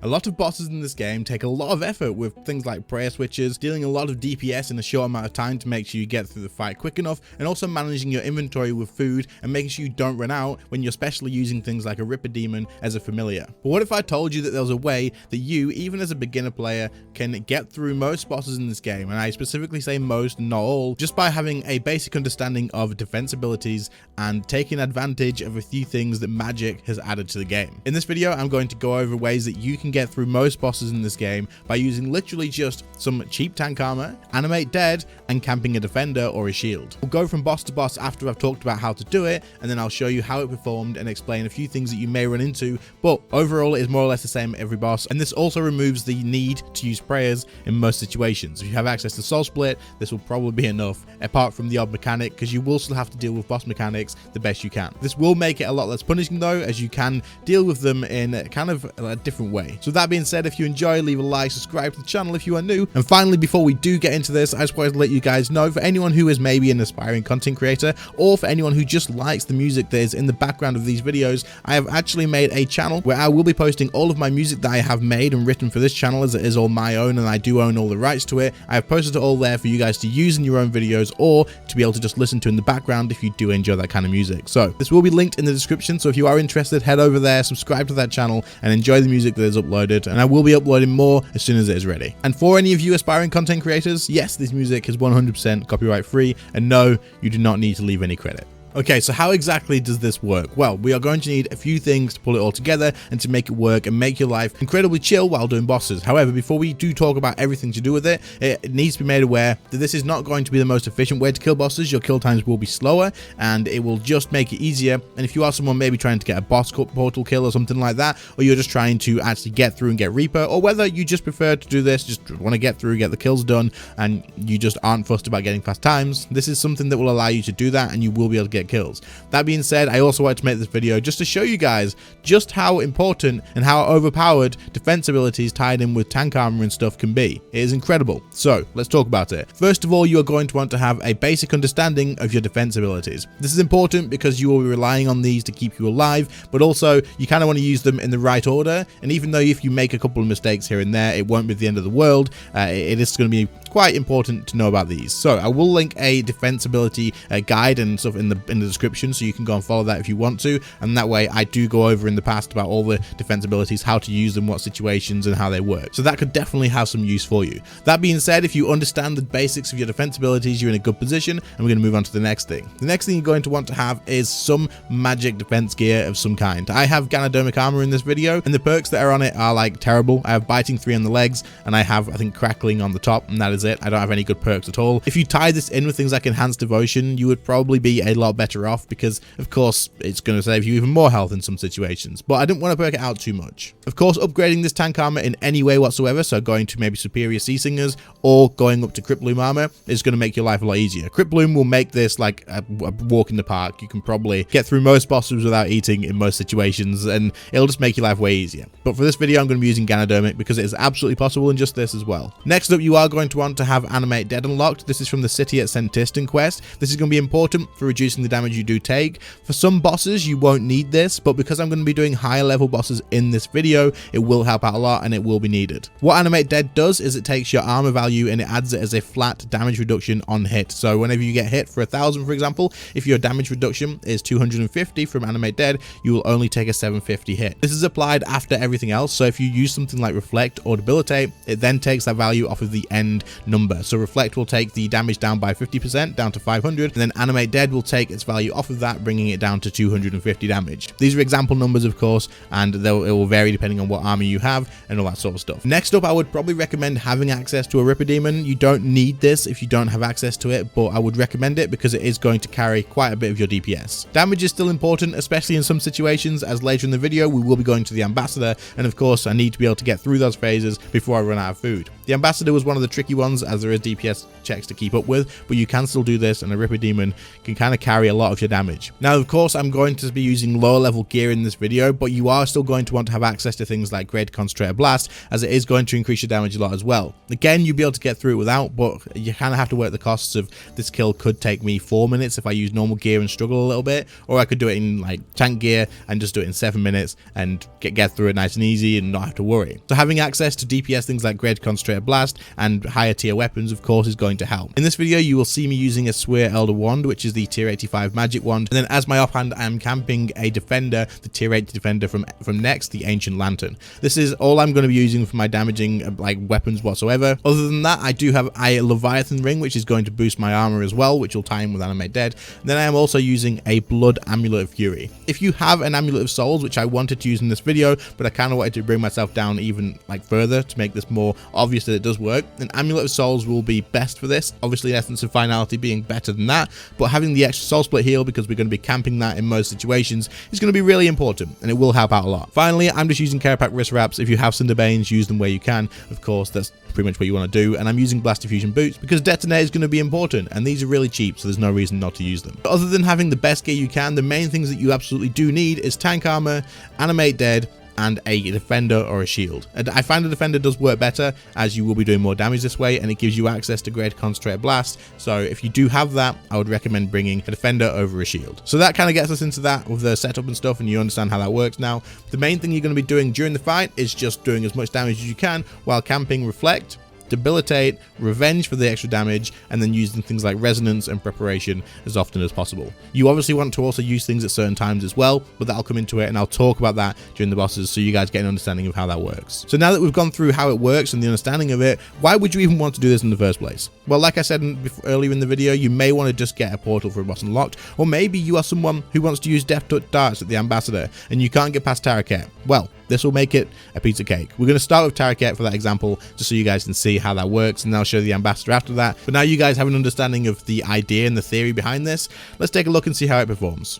A lot of bosses in this game take a lot of effort with things like prayer switches, dealing a lot of DPS in a short amount of time to make sure you get through the fight quick enough, and also managing your inventory with food and making sure you don't run out when you're especially using things like a Ripper Demon as a familiar. But what if I told you that there was a way that you, even as a beginner player, can get through most bosses in this game, and I specifically say most, not all, just by having a basic understanding of defense abilities and taking advantage of a few things that magic has added to the game. In this video, I'm going to go over ways that you can get through most bosses in this game by using literally just some cheap tank armor, animate dead, and camping a defender or a shield. We'll go from boss to boss after I've talked about how to do it, and then I'll show you how it performed and explain a few things that you may run into, but overall it is more or less the same every boss, and this also removes the need to use prayers in most situations. If you have access to Soul Split, this will probably be enough, apart from the odd mechanic, because you will still have to deal with boss mechanics the best you can. This will make it a lot less punishing though, as you can deal with them in kind of a different way. So that being said, if you enjoy, leave a like, subscribe to the channel if you are new, and finally, before we do get into this, I just wanted to let you guys know, for anyone who is maybe an aspiring content creator, or for anyone who just likes the music that is in the background of these videos, I have actually made a channel where I will be posting all of my music that I have made and written for this channel, as it is all my own and I do own all the rights to it. I have posted it all there for you guys to use in your own videos, or to be able to just listen to in the background if you do enjoy that kind of music. So this will be linked in the description, so if you are interested, head over there, subscribe to that channel, and enjoy the music that is uploaded, and I will be uploading more as soon as it is ready. And for any of you aspiring content creators, yes, this music is 100% copyright free, and no, you do not need to leave any credit. Okay, so how exactly does this work? Well, we are going to need a few things to pull it all together and to make it work and make your life incredibly chill while doing bosses. However, before we do talk about everything to do with it, it needs to be made aware that this is not going to be the most efficient way to kill bosses. Your kill times will be slower and it will just make it easier. And if you are someone maybe trying to get a boss portal kill or something like that, or you're just trying to actually get through and get Reaper, or whether you just prefer to do this, just want to get through, get the kills done, and you just aren't fussed about getting fast times, this is something that will allow you to do that and you will be able to get kills. That being said, I also wanted to make this video just to show you guys just how important and how overpowered defense abilities tied in with tank armor and stuff can be. It is incredible. So let's talk about it. First of all, you are going to want to have a basic understanding of your defense abilities. This is important because you will be relying on these to keep you alive, but also you kind of want to use them in the right order. And even though if you make a couple of mistakes here and there, it won't be the end of the world. It is going to be quite important to know about these. So I will link a defense ability guide and stuff in the description, so you can go and follow that if you want to, and that way I do go over in the past about all the defense abilities, how to use them, what situations, and how they work. So that could definitely have some use for you. That being said, if you understand the basics of your defense abilities, you're in a good position, and we're going to move on to the next thing. The next thing you're going to want to have is some magic defense gear of some kind. I have Ganodermic armor in this video, and the perks that are on it are like terrible. I have biting 3 on the legs, and I have, I think, crackling on the top, and that is it. I don't have any good perks at all. If you tie this in with things like enhanced devotion, you would probably be a lot better off, because of course it's going to save you even more health in some situations, but I didn't want to perk it out too much. Of course, upgrading this tank armor in any way whatsoever, so going to maybe superior sea singers or going up to crypt bloom armor, is going to make your life a lot easier. Crypt bloom will make this like a walk in the park. You can probably get through most bosses without eating in most situations, and it'll just make your life way easier. But for this video, I'm going to be using Ganodermic because it is absolutely possible in just this as well. Next up, you are going to want to have animate dead unlocked. This is from the City at Sentiston quest. This is going to be important for reducing the damage you do take. For some bosses, you won't need this, but because I'm going to be doing higher level bosses in this video, it will help out a lot and it will be needed. What animate dead does is it takes your armor value and it adds it as a flat damage reduction on hit. So whenever you get hit for 1,000, for example, if your damage reduction is 250 from animate dead, you will only take a 750 hit. This is applied after everything else, so if you use something like reflect or debilitate, it then takes that value off of the end number. So reflect will take the damage down by 50%, down to 500, and then animate dead will take its value off of that, bringing it down to 250 damage. These are example numbers, of course, and it will vary depending on what armor you have and all that sort of stuff. Next up, I would probably recommend having access to a Ripper Demon. You don't need this if you don't have access to it, but I would recommend it because it is going to carry quite a bit of your DPS. Damage is still important, especially in some situations, as later in the video we will be going to the Ambassador, and of course I need to be able to get through those phases before I run out of food. The Ambassador was one of the tricky ones, as there is DPS checks to keep up with, but you can still do this, and a Ripper Demon can kind of carry a lot of your damage. Now, of course, I'm going to be using lower level gear in this video, but you are still going to want to have access to things like Greater Concentrated Blast, as it is going to increase your damage a lot as well. Again, you'll be able to get through it without, but you kind of have to work the costs of this kill could take me 4 minutes if I use normal gear and struggle a little bit, or I could do it in like tank gear and just do it in 7 minutes and get through it nice and easy and not have to worry. So having access to DPS things like Greater Concentrated Blast and higher tier weapons, of course, is going to help. In this video, you will see me using a Swear Elder Wand, which is the tier 85 magic wand, and then as my offhand, I am camping a defender, the tier 80 defender from next, the Ancient Lantern. This is all I'm going to be using for my damaging like weapons whatsoever. Other than that, I do have a Leviathan ring, which is going to boost my armor as well, which will tie in with Animate Dead. And then I am also using a Blood Amulet of Fury. If you have an Amulet of Souls, which I wanted to use in this video, but I kind of wanted to bring myself down even like further to make this more obvious that it does work, then Amulet of Souls will be best for this. Obviously, Essence of Finality being better than that, but having the extra soul split heal, because we're going to be camping that in most situations, is going to be really important, and it will help out a lot. Finally, I'm just using Carapac wrist wraps. If you have Cinderbanes, use them where you can. Of course, that's pretty much what you want to do, and I'm using Blast Diffusion boots because Detonate is going to be important, and these are really cheap, so there's no reason not to use them. But other than having the best gear you can, the main things that you absolutely do need is tank armor, Animate Dead, and a defender or a shield. And I find the defender does work better, as you will be doing more damage this way, and it gives you access to Greater Concentrated Blast. So if you do have that, I would recommend bringing a defender over a shield. So that kind of gets us into that with the setup and stuff, and you understand how that works now. The main thing you're going to be doing during the fight is just doing as much damage as you can while camping Reflect, Debilitate, Revenge for the extra damage, and then using things like Resonance and Preparation as often as possible. You obviously want to also use things at certain times as well, but that'll come into it, and I'll talk about that during the bosses so you guys get an understanding of how that works. So now that we've gone through how it works and the understanding of it, why would you even want to do this in the first place? Well, like I said earlier in the video, you may want to just get a portal for a boss unlocked, or maybe you are someone who wants to use Death Touch darts at the Ambassador and you can't get past Taraket. Well, this will make it a piece of cake. We're going to start with Taraket for that example, just so you guys can see how that works, and I'll show the Ambassador after that. But now you guys have an understanding of the idea and the theory behind this. Let's take a look and see how it performs.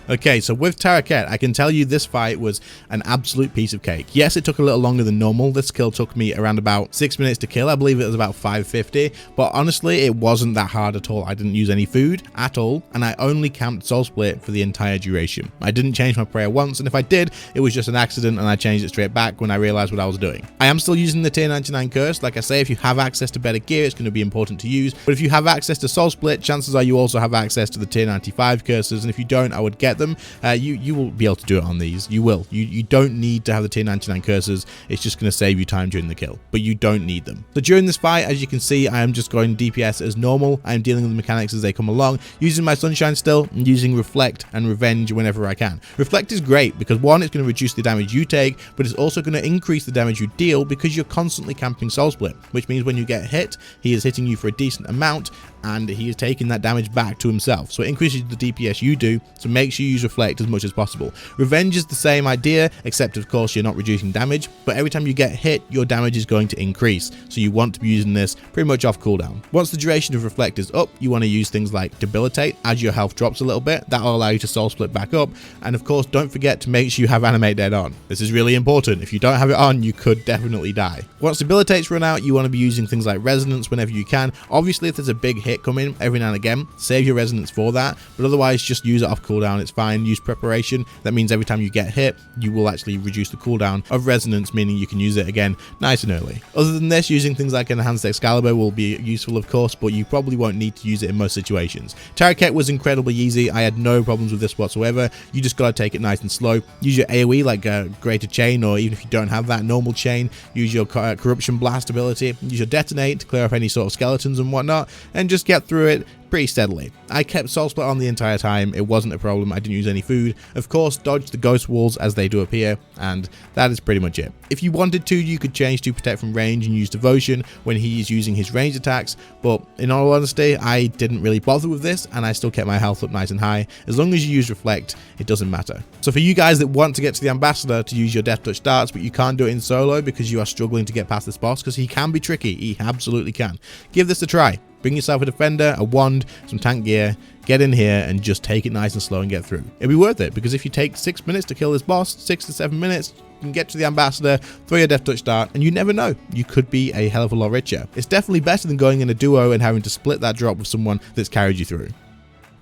Okay, so with Taraket, I can tell you this fight was an absolute piece of cake. Yes, it took a little longer than normal. This kill took me around about 6 minutes to kill. I believe it was about 550, but honestly, it wasn't that hard at all. I didn't use any food at all, and I only camped Soul Split for the entire duration. I didn't change my prayer once, and if I did, it was just an accident, and I changed it straight back when I realized what I was doing. I am still using the tier 99 curse. Like I say, if you have access to better gear, it's going to be important to use, but if you have access to Soul Split, chances are you also have access to the tier 95 curses, and if you don't, I would get them. You will be able to do it on these. You will. You don't need to have the tier 99 curses. It's just going to save you time during the kill, but you don't need them. So during this fight, as you can see, I am just going DPS as normal. I am dealing with the mechanics as they come along, using my Sunshine still, and using Reflect and Revenge whenever I can. Reflect is great because one, it's going to reduce the damage you take, but it's also going to increase the damage you deal because you're constantly camping Soul Split, which means when you get hit, he is hitting you for a decent amount, and he is taking that damage back to himself. So it increases the DPS you do, so make sure you use Reflect as much as possible. Revenge is the same idea, except of course you're not reducing damage, but every time you get hit, your damage is going to increase. So you want to be using this pretty much off cooldown. Once the duration of Reflect is up, you want to use things like Debilitate. As your health drops a little bit, that will allow you to Soul Split back up. And of course, don't forget to make sure you have Animate Dead on. This is really important. If you don't have it on, you could definitely die. Once Debilitate's run out, you want to be using things like Resonance whenever you can. Obviously, if there's a big hit coming every now and again, save your Resonance for that, but otherwise just use it off cooldown. It's fine. Use Preparation. That means every time you get hit, you will actually reduce the cooldown of Resonance, meaning you can use it again nice and early. Other than this, using things like Enhanced Excalibur will be useful, of course, but you probably won't need to use it in most situations. Taraket was incredibly easy. I had no problems with this whatsoever. You just gotta take it nice and slow. Use your AoE like Greater Chain, or even if you don't have that, normal chain. Use your Corruption Blast ability. Use your Detonate to clear up any sort of skeletons and whatnot, and just get through it pretty steadily. I kept Soul Split on the entire time. It wasn't a problem. I didn't use any food. Of course, dodge the ghost walls as they do appear, and that is pretty much it. If you wanted to, you could change to Protect from range and use Devotion when he is using his ranged attacks, but in all honesty, I didn't really bother with this, and I still kept my health up nice and high. As long as you use Reflect, it doesn't matter. So for you guys that want to get to the Ambassador to use your Death Touch darts, but you can't do it in solo because you are struggling to get past this boss, because he can be tricky. He absolutely can. Give this a try. Bring yourself a defender, a wand, some tank gear, get in here and just take it nice and slow and get through. It'll be worth it, because if you take 6 minutes to kill this boss, 6 to 7 minutes, you can get to the Ambassador, throw your Death Touch dart, and you never know, you could be a hell of a lot richer. It's definitely better than going in a duo and having to split that drop with someone that's carried you through.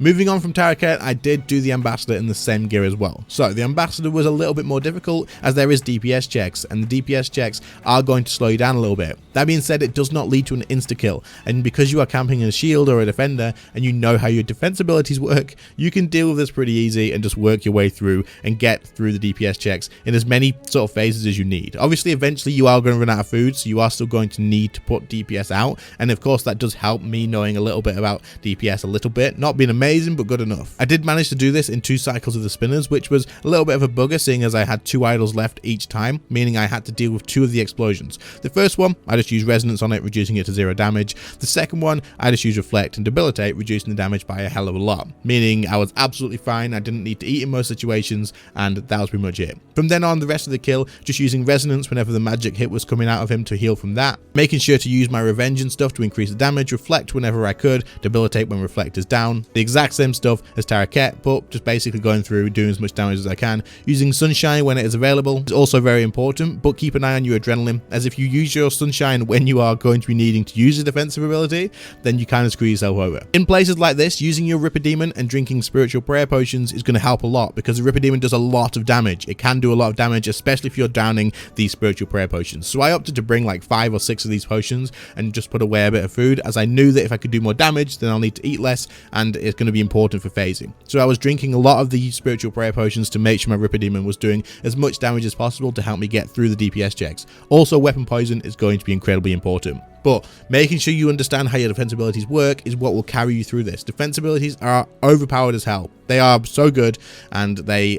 Moving on from Taraket, I did do the Ambassador in the same gear as well. So the Ambassador was a little bit more difficult as there is DPS checks, and the DPS checks are going to slow you down a little bit. That being said, it does not lead to an insta-kill, and because you are camping in a shield or a defender and you know how your defense abilities work, you can deal with this pretty easy and just work your way through and get through the DPS checks in as many sort of phases as you need. Obviously, eventually you are going to run out of food, so you are still going to need to put DPS out, and of course that does help me knowing a little bit about DPS a little bit, not being amazing but good enough. I did manage to do this in 2 cycles of the spinners, which was a little bit of a bugger seeing as I had 2 idols left each time, meaning I had to deal with 2 of the explosions. The first one, I just used resonance on it, reducing it to 0 damage. The second one, I just used reflect and debilitate, reducing the damage by a hell of a lot, meaning I was absolutely fine. I didn't need to eat in most situations, and that was pretty much it. From then on, the rest of the kill, just using resonance whenever the magic hit was coming out of him to heal from that, making sure to use my revenge and stuff to increase the damage, reflect whenever I could, debilitate when reflect is down, the exact same stuff as Taraket, but just basically going through doing as much damage as I can. Using sunshine when it is available is also very important, but keep an eye on your adrenaline, as if you use your sunshine when you are going to be needing to use a defensive ability, then you kind of screw yourself over. In places like this, using your Ripper Demon and drinking spiritual prayer potions is going to help a lot, because the Ripper Demon does a lot of damage. It can do a lot of damage, especially if you're downing these spiritual prayer potions. So I opted to bring like 5 or 6 of these potions and just put away a bit of food, as I knew that if I could do more damage, then I'll need to eat less, and it's going to be important for phasing. So I was drinking a lot of the spiritual prayer potions to make sure my Ripper Demon was doing as much damage as possible to help me get through the DPS checks. Also, weapon poison is going to be incredibly important. But making sure you understand how your defense abilities work is what will carry you through this. Defense abilities are overpowered as hell. They are so good, and they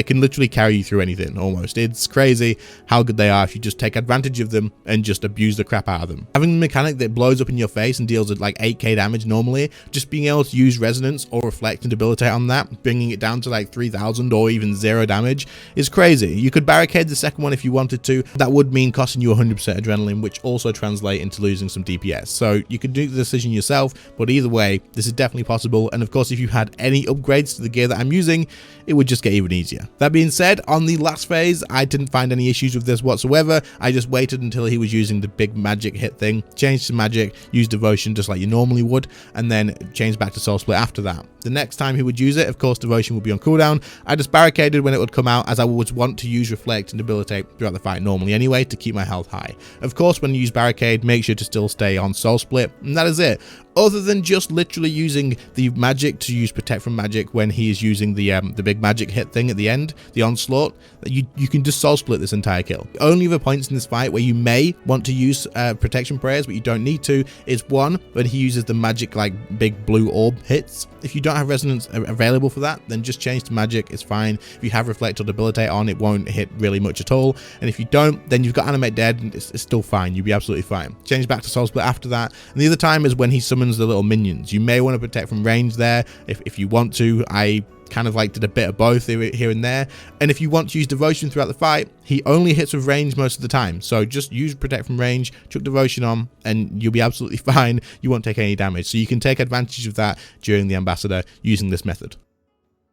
can literally carry you through anything almost. It's crazy how good they are if you just take advantage of them and just abuse the crap out of them. Having a mechanic that blows up in your face and deals with like 8k damage normally, just being able to use resonance or reflect and debilitate on that, bringing it down to like 3000 or even 0 damage is crazy. You could barricade the second one if you wanted to. That would mean costing you 100% adrenaline, which also translate into losing some DPS. So you could do the decision yourself, but either way, this is definitely possible. And of course, if you had any upgrades to the gear that I'm using, it would just get even easier. That being said, on the last phase, I didn't find any issues with this whatsoever. I just waited until he was using the big magic hit thing, changed to magic, used devotion just like you normally would, and then changed back to soul split after that. The next time he would use it, of course, devotion would be on cooldown. I just barricaded when it would come out, as I would want to use reflect and debilitate throughout the fight normally anyway to keep my health high. Of course, when you use barricade, make sure to still stay on soul split, and that is it. Other than just literally using the magic to use protect from magic when he is using the big magic hit thing at the end, the onslaught, you can just soul split this entire kill. The only other points in this fight where you may want to use protection prayers but you don't need to is one, when he uses the magic like big blue orb hits. If you don't have resonance available for that, then just change to magic, it's fine. If you have reflect or debilitate on, it won't hit really much at all, and if you don't, then you've got animate dead and it's still fine. You'll be absolutely fine. Change back to soul split after that, and the other time is when he summons the little minions. You may want to protect from range there if you want to. I kind of like did a bit of both here and there, and if you want to use devotion throughout the fight, he only hits with range most of the time, so just use protect from range, chuck devotion on, and you'll be absolutely fine. You won't take any damage, so you can take advantage of that during the ambassador using this method.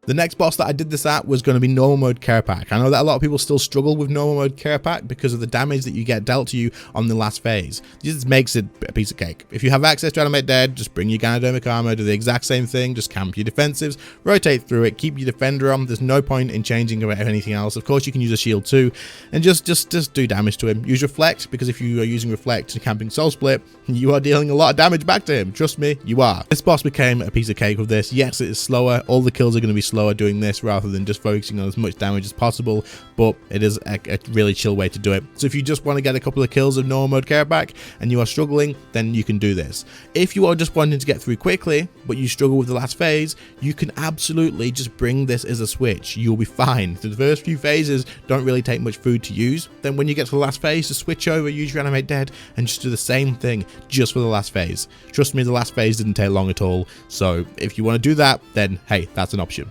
The next boss that I did this at was going to be normal mode care pack. I know that a lot of people still struggle with normal mode care pack because of the damage that you get dealt to you on the last phase. It just makes it a piece of cake. If you have access to animate dead, just bring your Ganodermic armor, do the exact same thing, just camp your defensives, rotate through it, keep your defender on. There's no point in changing about anything else. Of course, you can use a shield too, and just do damage to him. Use reflect, because if you are using reflect and camping soul split, you are dealing a lot of damage back to him. Trust me, you are. This boss became a piece of cake with this. Yes, it is slower. All the kills are going to be slower doing this rather than just focusing on as much damage as possible, but it is a really chill way to do it. So if you just want to get a couple of kills of normal mode care pack and you are struggling, then you can do this. If you are just wanting to get through quickly but you struggle with the last phase, you can absolutely just bring this as a switch. You'll be fine. The first few phases don't really take much food to use. Then when you get to the last phase, just switch over, use your animate dead, and just do the same thing just for the last phase. Trust me, the last phase didn't take long at all. So if you want to do that, then hey, that's an option.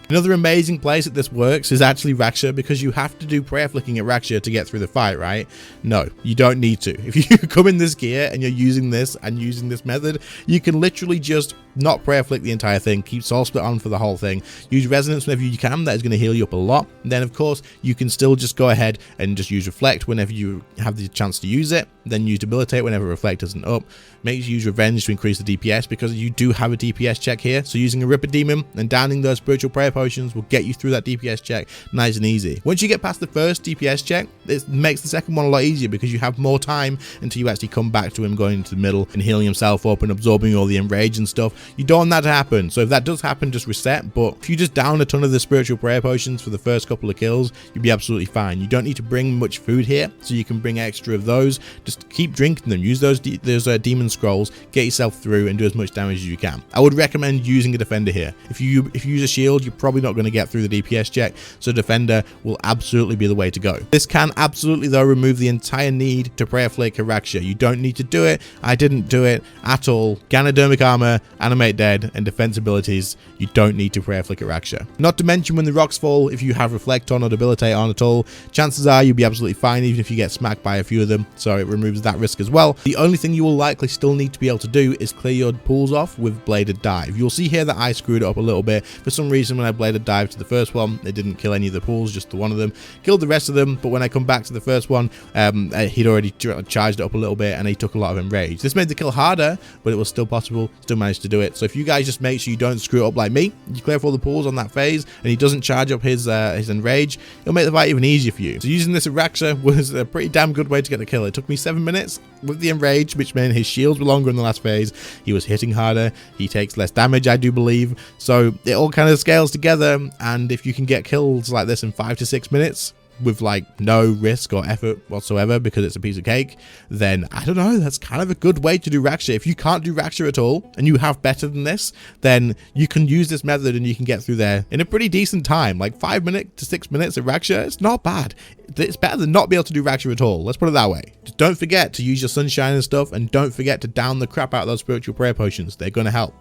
Another amazing place that this works is actually Raksha, because you have to do prayer flicking at Raksha to get through the fight, right? No, you don't need to. If you come in this gear and you're using this and using this method, you can literally just not prayer flick the entire thing. Keep soul split on for the whole thing. Use resonance whenever you can. That is going to heal you up a lot. And then of course you can still just go ahead and just use reflect whenever you have the chance to use it. Then use debilitate whenever reflect isn't up. Make sure you use revenge to increase the DPS, because you do have a DPS check here. So using a Ripper Demon and downing those spiritual prayer potions will get you through that DPS check nice and easy. Once you get past the first DPS check, it makes the second one a lot easier, because you have more time until you actually come back to him going into the middle and healing himself up and absorbing all the enrage and stuff. You don't want that to happen. So if that does happen, just reset. But if you just down a ton of the spiritual prayer potions for the first couple of kills, you'll be absolutely fine. You don't need to bring much food here, so you can bring extra of those. Just keep drinking them. Use those demon scrolls, get yourself through and do as much damage as you can. I would recommend using a defender here. If you use a shield, you're probably not going to get through the DPS check, so defender will absolutely be the way to go. This can absolutely though remove the entire need to prayer flick Haraxia. You don't need to do it. I didn't do it at all. Ganodermic armor, animate dead, and defense abilities, you don't need to prayer flick Haraxia. Not to mention when the rocks fall, if you have reflect on or debilitate on at all, chances are you'll be absolutely fine even if you get smacked by a few of them, so it removes that risk as well. The only thing you will likely still need to be able to do is clear your pools off with bladed dive. You'll see here that I screwed it up a little bit. For some reason when I bladed dive to the first one, it didn't kill any of the pools, just the one of them. Killed the rest of them, but when I come back to the first one, he'd already charged it up a little bit and he took a lot of enrage. This made the kill harder, but it was still possible, still managed to do it. So if you guys just make sure you don't screw it up like me, you clear off all the pools on that phase and he doesn't charge up his enrage, it'll make the fight even easier for you. So using this Haraxia was a pretty damn good way to get the kill. It took me 7 minutes with the enrage, which meant his shields were longer in the last phase. He was hitting harder. He takes less damage, I do believe. So it all kind of scales together, and if you can get kills like this in 5 to 6 minutes with like no risk or effort whatsoever because it's a piece of cake, then I don't know, that's kind of a good way to do Haraxia. If you can't do Haraxia at all and you have better than this, then you can use this method and you can get through there in a pretty decent time. Like 5 minutes to 6 minutes of Haraxia, it's not bad. It's better than not be able to do Haraxia at all. Let's put it that way. Just don't forget to use your sunshine and stuff, and don't forget to down the crap out of those spiritual prayer potions. They're going to help.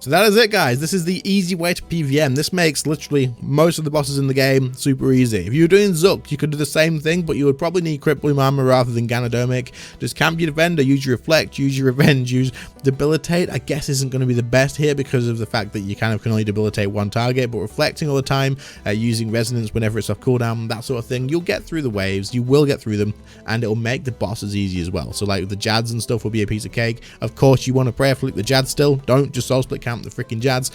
So that is it, guys. This is the easy way to PvM. This makes literally most of the bosses in the game super easy. If you were doing Zook, you could do the same thing, but you would probably need Crypt Bloom armor rather than Ganodermic. Just camp your defender, use your reflect, use your revenge, use debilitate. I guess isn't going to be the best here because of the fact that you kind of can only debilitate one target, but reflecting all the time, using resonance whenever it's off cooldown, that sort of thing, you'll get through the waves, you will get through them, and it'll make the bosses easy as well. So like the Jads and stuff will be a piece of cake. Of course, you want to prayer flick the Jads still. Don't just soul split camp the freaking Jads.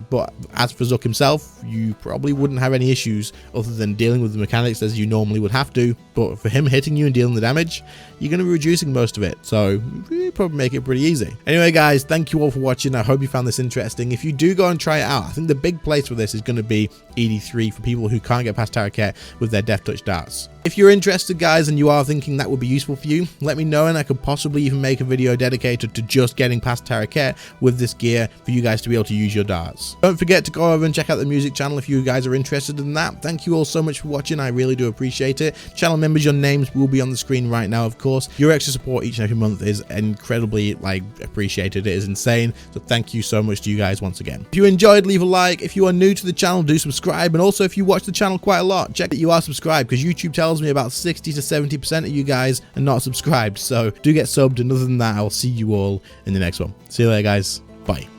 But as for Zook himself, you probably wouldn't have any issues other than dealing with the mechanics as you normally would have to. But for him hitting you and dealing the damage, you're going to be reducing most of it, so you probably make it pretty easy. Anyway, guys, thank you all for watching. I hope you found this interesting. If you do go and try it out, I think the big place for this is going to be ED3 for people who can't get past Taraket with their Death Touch darts. If you're interested, guys, and you are thinking that would be useful for you, let me know and I could possibly even make a video dedicated to just getting past Taraket with this gear for you guys to be able to use your darts. Don't forget to go over and check out the music channel if you guys are interested in that. Thank you all so much for watching. I really do appreciate it. Channel members, your names will be on the screen right now, of course. Your extra support each and every month is incredibly appreciated. It is insane. So thank you so much to you guys once again. If you enjoyed, leave a like. If you are new to the channel, do subscribe. And also if you watch the channel quite a lot, check that you are subscribed, because YouTube tells me about 60 to 70% of you guys are not subscribed. So do get subbed, and other than that, I'll see you all in the next one. See you later, guys. Bye.